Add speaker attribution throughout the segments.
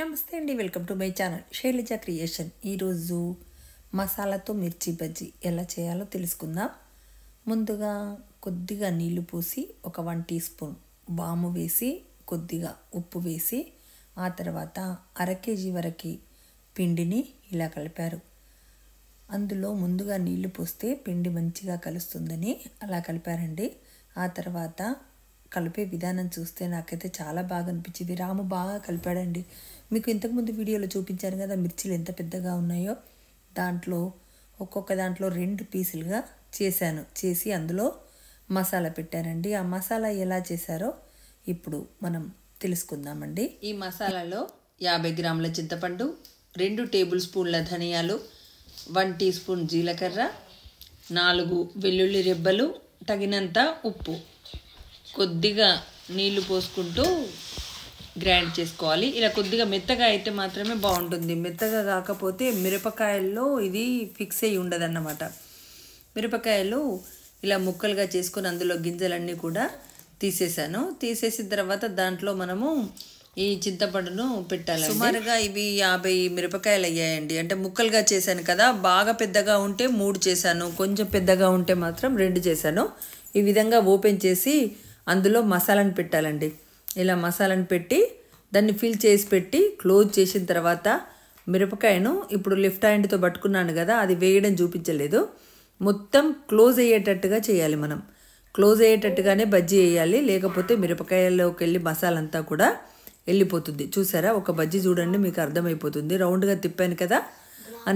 Speaker 1: నమస్తే అండి, welcome to my channel Shailaja creation. ఈరోజు మసాలాతో మిర్చి బజ్జీ ఎలా చేయాలో తెలుసుకుందాం. ముందుగా కొద్దిగా నీళ్లు పోసి ఒక 1 టీ స్పూన్ వాము వేసి కొద్దిగా ఉప్పు వేసి ఆ తర్వాత 1/2 కేజీ వరకు పిండిని ఇలా కలిపారు. అందులో ముందుగా నీళ్లు పోస్తే పిండి మంచిగా కలుస్తుందని అలా కలిపారండి. ఆ తర్వాత కలిపే విధానం చూస్తే నాకైతే చాలా బాగా అనిపించింది. రాము బాగా కలిపాడండి. మీకు ఇంతకుముందు వీడియోలో చూపించాను కదా మిర్చీలు ఎంత పెద్దగా ఉన్నాయో. దాంట్లో ఒక్కొక్క దాంట్లో 2 పీసులుగా చేసి అందులో మసాలా పెట్టారండి. ఆ మసాలా ఎలా చేశారో ఇప్పుడు మనం తెలుసుకుందామండి.
Speaker 2: ఈ మసాలాలో 50 గ్రాముల చింతపండు, 2 టేబుల్ స్పూన్ల ధనియాలు, 1 టీ స్పూన్ జీలకర్ర, 4 వెల్లుల్లి రెబ్బలు, తగినంత ఉప్పు, కొద్దిగా నీళ్లు పోసుకుంటూ గ్రైండ్ చేసుకోవాలి. ఇలా కొద్దిగా మెత్తగా అయితే మాత్రమే బాగుంటుంది. మెత్తగా కాకపోతే మిరపకాయల్లో ఇది ఫిక్స్ అయ్యి ఉండదన్నమాట. మిరపకాయలు ఇలా ముక్కలుగా చేసుకొని అందులో గింజలన్నీ కూడా తీసేసిన తర్వాత దాంట్లో మనము ఈ చింతపండును పెట్టాలి. సుమారుగా ఇవి 50 మిరపకాయలు అయ్యాయండి. అంటే ముక్కలుగా చేశాను కదా, బాగా పెద్దగా ఉంటే 3 చేశాను, కొంచెం పెద్దగా ఉంటే మాత్రం 2 చేశాను. ఈ విధంగా ఓపెన్ చేసి అందులో మసాలాను పెట్టాలండి. ఇలా మసాలాను పెట్టి దాన్ని ఫిల్ చేసి పెట్టి క్లోజ్ చేసిన తర్వాత మిరపకాయను ఇప్పుడు లెఫ్ట్ హ్యాండ్తో పట్టుకున్నాను కదా, అది వేయడం చూపించలేదు. మొత్తం క్లోజ్ అయ్యేటట్టుగా చేయాలి. మనం క్లోజ్ అయ్యేటట్టుగానే బజ్జీ వేయాలి, లేకపోతే మిరపకాయల్లోకి వెళ్ళి మసాలా అంతా కూడా వెళ్ళిపోతుంది. చూసారా, ఒక బజ్జీ చూడండి, మీకు అర్థమైపోతుంది. రౌండ్గా తిప్పాను కదా,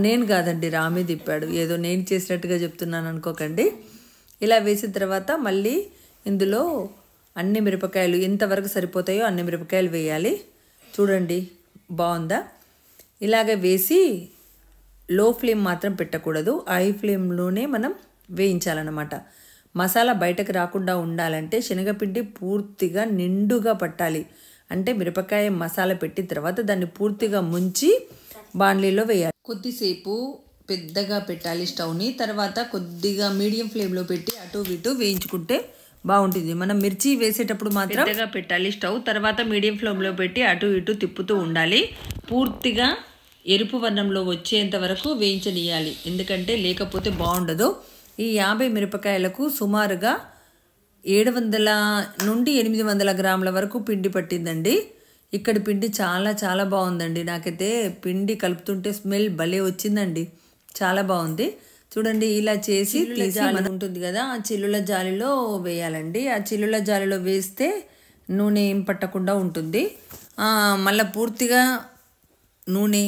Speaker 2: నేను కాదండి రామే తిప్పాడు, ఏదో నేను చేసినట్టుగా చెప్తున్నాను అనుకోకండి. ఇలా వేసిన తర్వాత మళ్ళీ ఇందులో అన్ని మిరపకాయలు ఎంతవరకు సరిపోతాయో అన్ని మిరపకాయలు వేయాలి. చూడండి బాగుందా. ఇలాగ వేసి లో ఫ్లేమ్ మాత్రం పెట్టకూడదు, హై ఫ్లేమ్లోనే మనం వేయించాలన్నమాట. మసాలా బయటకు రాకుండా ఉండాలంటే శనగపిండి పూర్తిగా నిండుగా పట్టాలి. అంటే మిరపకాయ మసాలా పెట్టిన తర్వాత దాన్ని పూర్తిగా ముంచి బాండ్లీలో వేయాలి. కొద్దిసేపు పెద్దగా పెట్టాలి స్టవ్ని. తర్వాత కొద్దిగా మీడియం ఫ్లేమ్లో పెట్టి అటు ఇటు వేయించుకుంటే బాగుంటుంది. మనం మిర్చి వేసేటప్పుడు మాత్రం పెద్దగా పెట్టాలి స్టవ్. తర్వాత మీడియం ఫ్లేమ్లో పెట్టి అటు ఇటు తిప్పుతూ ఉండాలి. పూర్తిగా ఎరుపు వర్ణంలో వచ్చేంత వరకు వేయించనియాలి, ఎందుకంటే లేకపోతే బాగుండదు. ఈ 50 మిరపకాయలకు సుమారుగా 700 నుండి 800 గ్రాముల వరకు పిండి పట్టిందండి. ఇక్కడ పిండి చాలా చాలా బాగుందండి. నాకైతే పిండి కలుపుతుంటే స్మెల్ భలే వచ్చిందండి, చాలా బాగుంది. చూడండి, ఇలా చేసి తీసి ఉంటుంది కదా, ఆ చిల్లుల జాలిలో వేయాలండి. ఆ చిల్లుల జాలిలో వేస్తే నూనె ఏం పట్టకుండా ఉంటుంది. మళ్ళీ పూర్తిగా నూనె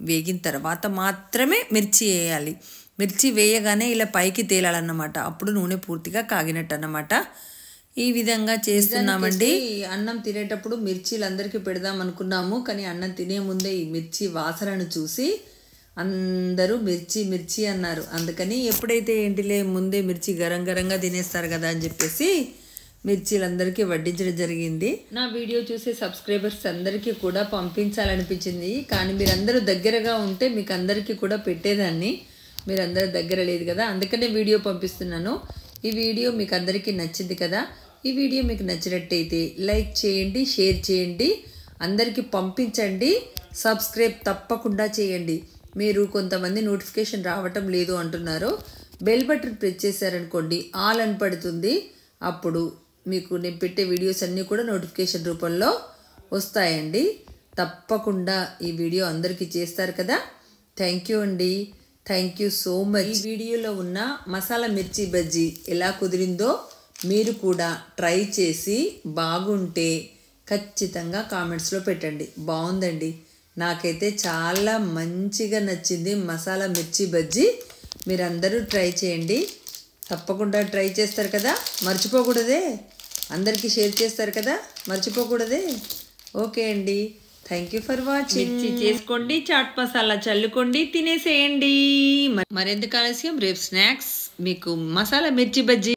Speaker 2: వేగిన తర్వాత మాత్రమే మిర్చి వేయాలి. మిర్చి వేయగానే ఇలా పైకి తేలాలన్నమాట, అప్పుడు నూనె పూర్తిగా కాగినట్టు అన్నమాట. ఈ విధంగా చేస్తున్నామండి. అన్నం తినేటప్పుడు మిర్చీలు అందరికీ పెడదాం అనుకున్నాము, కానీ అన్నం తినే ముందే ఈ మిర్చి వాసనను చూసి అందరూ మిర్చి మిర్చి అన్నారు. అందుకని ఎప్పుడైతే ఏంటిలే ముందే మిర్చి గరంగా తినేస్తారు కదా అని చెప్పేసి మిర్చీలందరికీ వడ్డించడం జరిగింది. నా వీడియో చూసే సబ్స్క్రైబర్స్ అందరికీ కూడా పంపించాలనిపించింది, కానీ మీరందరూ దగ్గరగా ఉంటే మీకు అందరికీ కూడా పెట్టేదాన్ని. మీరందరూ దగ్గర లేదు కదా, అందుకనే వీడియో పంపిస్తున్నాను. ఈ వీడియో మీకు అందరికీ నచ్చింది కదా. ఈ వీడియో మీకు నచ్చినట్టయితే లైక్ చేయండి, షేర్ చేయండి, అందరికీ పంపించండి, సబ్స్క్రైబ్ తప్పకుండా చేయండి. మీరు కొంతమంది నోటిఫికేషన్ రావటం లేదు అంటున్నారు, బెల్ బటన్ ప్రెస్ చేశారనుకోండి ఆల్ అని పడుతుంది. అప్పుడు మీకు నేను పెట్టే వీడియోస్ అన్నీ కూడా నోటిఫికేషన్ రూపంలో వస్తాయండి. తప్పకుండా ఈ వీడియో అందరికీ చేస్తారు కదా. థ్యాంక్ యూ అండి, థ్యాంక్ యూ సో మచ్. ఈ వీడియోలో ఉన్న మసాలా మిర్చి బజ్జీ ఎలా కుదిరిందో మీరు కూడా ట్రై చేసి బాగుంటే ఖచ్చితంగా కామెంట్స్లో పెట్టండి. బాగుందండి, నాకైతే చాలా మంచిగా నచ్చింది మసాలా మిర్చి బజ్జీ. మీరందరూ ట్రై చేయండి, తప్పకుండా ట్రై చేస్తారు కదా, మర్చిపోకూడదే. అందరికీ షేర్ చేస్తారు కదా, మర్చిపోకూడదే. ఓకే అండి, థ్యాంక్ యూ ఫర్ వాచింగ్.
Speaker 1: మిర్చి చేసుకోండి, చాట్ మసాలా చల్లుకోండి, తినేసేయండి. మరెందుకు ఆలస్యం, రేపు స్నాక్స్ మీకు మసాలా మిర్చి బజ్జీ.